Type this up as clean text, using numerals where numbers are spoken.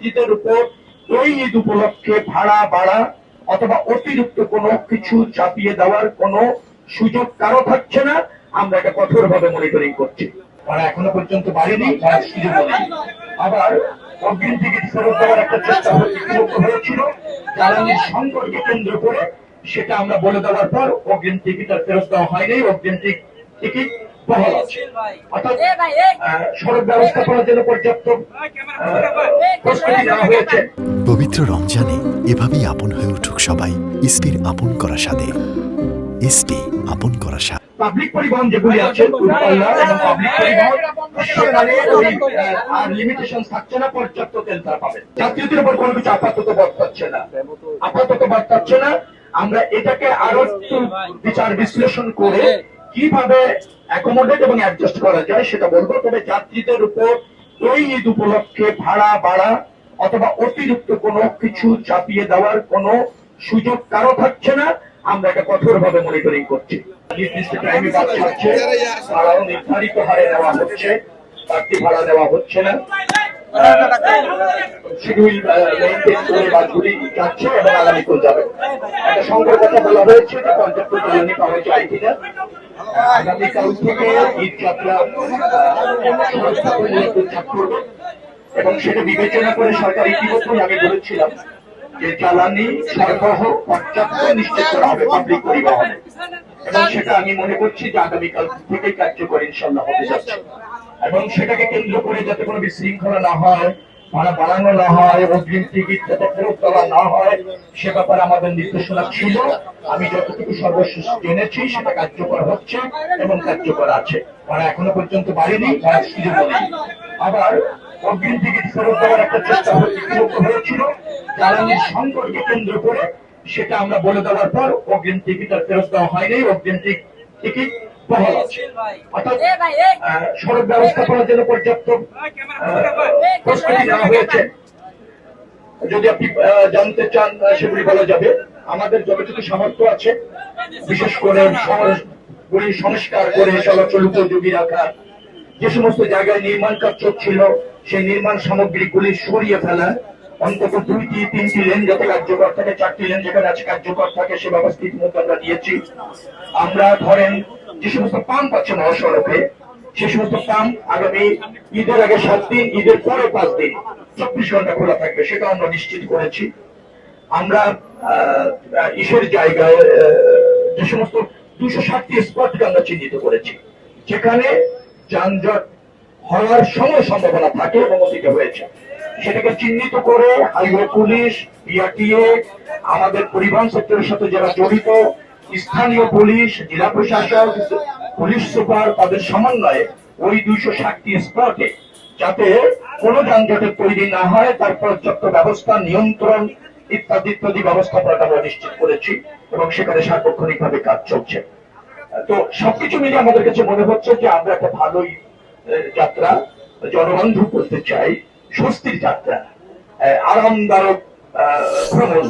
যাত্রীদের উপর এই ঈদ উপলক্ষে ভাড়া বাড়া অথবা অতিরিক্ত কোনো কিছু চাপিয়ে দেওয়ার কোনো সুযোগ কারো থাকছে না। আমরা এটা কঠোরভাবে মনিটরিং করছি। তারা এখনো পর্যন্ত বাড়েনি, তারা সুযোগ নেই। আবার অগ্রিম টিকিট ফেরত দেওয়ার একটা চেষ্টা হয়েছিল জ্বালানির সংকটকে কেন্দ্র করে, সেটা আমরা বলে দেওয়ার পর অগ্রিম টিকিট আর ফেরত দেওয়া হয়নি। অগ্রিম টিকিট বহাল আছে। অর্থাৎ সড়ক ব্যবস্থাপনার জন্য পর্যাপ্ত প্রস্তুতি নেওয়া হয়েছে। পবিত্র রমজানে এভাবেই আপন হয়ে উঠুক সবাই ইসপির আপন করা স্বাদে। ইসপি আপন করা স্বাদ। পাবলিক পরিবহন যেগুলি আছে দূরপাল্লা এবং পাবলিক পরিবহন সেখানে ওই আর লিমিটেশন থাকছে না, পর্যাপ্ত তেল তারা পাবে। যাত্রীদের উপর কোনো কিছু আপাতত বর্তাচ্ছে না। আমরা এটাকে আরো বিচার বিশ্লেষণ করে কিভাবে অ্যাকোমোডেট এবং অ্যাডজাস্ট করা যায় সেটা বলবো। তবে যাত্রীদের উপর এই ঈদ উপলক্ষে ভাড়া বাড়া অথবা অতিরিক্ত কোনো কিছু চাপিয়ে দেওয়ার কোনো সুযোগ কারো থাকছে না। আমরা এটা কঠোরভাবে মনিটরিং করছি। নির্দিষ্ট টাইমে বাস হচ্ছে, ভাড়াও নির্ধারিত হারে নেওয়া হচ্ছে, বাড়তি ভাড়া দেওয়া হচ্ছে না। শিডিউল মেইনটেইন করে বাসগুলি যাচ্ছে এবং আগামীকাল যাবে। একটা সংকট কথা বলা হয়েছে যে পর্যাপ্ত জ্বালানি পাওয়া যায় কিনা। আগামীকাল থেকে ঈদ যাত্রা করবে এবং সেটা বিবেচনা করে সরকার ইতিমধ্যেই আমি বলেছিলাম যে জ্বালানি সরবরাহ পর্যাপ্ত নিশ্চিত করা হবে পাবলিক পরিবহনে, এবং সেটা আমি মনে করছি যে আগামীকাল থেকে কার্যকর ইনশাল্লাহ হতে যাচ্ছে। এবং সেটাকে কেন্দ্র করে যাতে কোনো বিশৃঙ্খলা না হয়, ভাড়া বাড়ানো না হয়, অগ্রিম টিকিট যাতে ফেরত দেওয়া না হয়, সে ব্যাপারে আমাদের নির্দেশনা ছিল। আমি যতটুকু সর্বশেষ জেনেছি সেটা কার্যকর হচ্ছে এবং কার্যকর আছে। তারা এখনো পর্যন্ত বাড়েনি, তারা সুযোগ নেই। আবার অগ্রিম টিকিট ফেরত দেওয়ার একটা চেষ্টা হয়েছিল জ্বালানির সংকটকে কেন্দ্র করে, সেটা আমরা বলে দেওয়ার পর অগ্রিম টিকিট আর ফেরত দেওয়া হয়নি। অগ্রিম টিকিট বহাল আছে। অর্থাৎ সড়ক ব্যবস্থাপনার জন্য পর্যাপ্ত প্রস্তুতি নেওয়া হয়েছে। যদি আপনি জানতে চান সেগুলি বলা যাবে। আমাদের যতটুকু সামর্থ্য আছে, বিশেষ করে শহরগুলি সংস্কার করে চলাচল উপযোগী রাখা, যে সমস্ত জায়গায় নির্মাণ কাজ চলছিল সেই নির্মাণ সামগ্রীগুলি সরিয়ে ফেলা, অন্তত 2-3টি লেন যাতে কার্যকর থাকে, 4টি লেন যেখানে আছে কার্যকর থাকে সে ব্যবস্থা ইতিমধ্যে আমরা দিয়েছি। আমরা ধরেন যে সমস্ত পাম্প আছে মহাসড়কে, সে সমস্ত পাম্প আগামী ঈদের আগে 7 দিন, ঈদের পরে 5 দিন 24 ঘন্টা খোলা থাকবে, সেটা আমরা নিশ্চিত করেছি। আমরা ইসের জায়গায় যে সমস্ত 260টি স্পটকে আমরা চিহ্নিত করেছি, যেখানে যানজট হওয়ার সম্ভাবনা থাকে এবং অতীতে হয়েছে, সেটাকে চিহ্নিত করে হাইওয়ে পুলিশ, বিআরটিএ, আমাদের পরিবহন সেক্টরের সাথে যারা জড়িত স্থানীয় পুলিশ, জেলা প্রশাসক, পুলিশ সুপার, তাদের সমন্বয়ে ওই 260টি স্পটে যাতে কোনো যানজটের তৈরি না হয় তার পর্যাপ্ত ব্যবস্থা, নিয়ন্ত্রণ ইত্যাদি ব্যবস্থাপনাটা আমরা নিশ্চিত করেছি এবং সেখানে সার্বক্ষণিকভাবে কাজ চলছে। তো সবকিছু মিলে আমাদের কাছে মনে হচ্ছে যে আমরা একটা ভালোই যাত্রা জনবন্ধু করতে চাই, স্বস্তির যাত্রা, আরামদায়ক ভ্রমণ।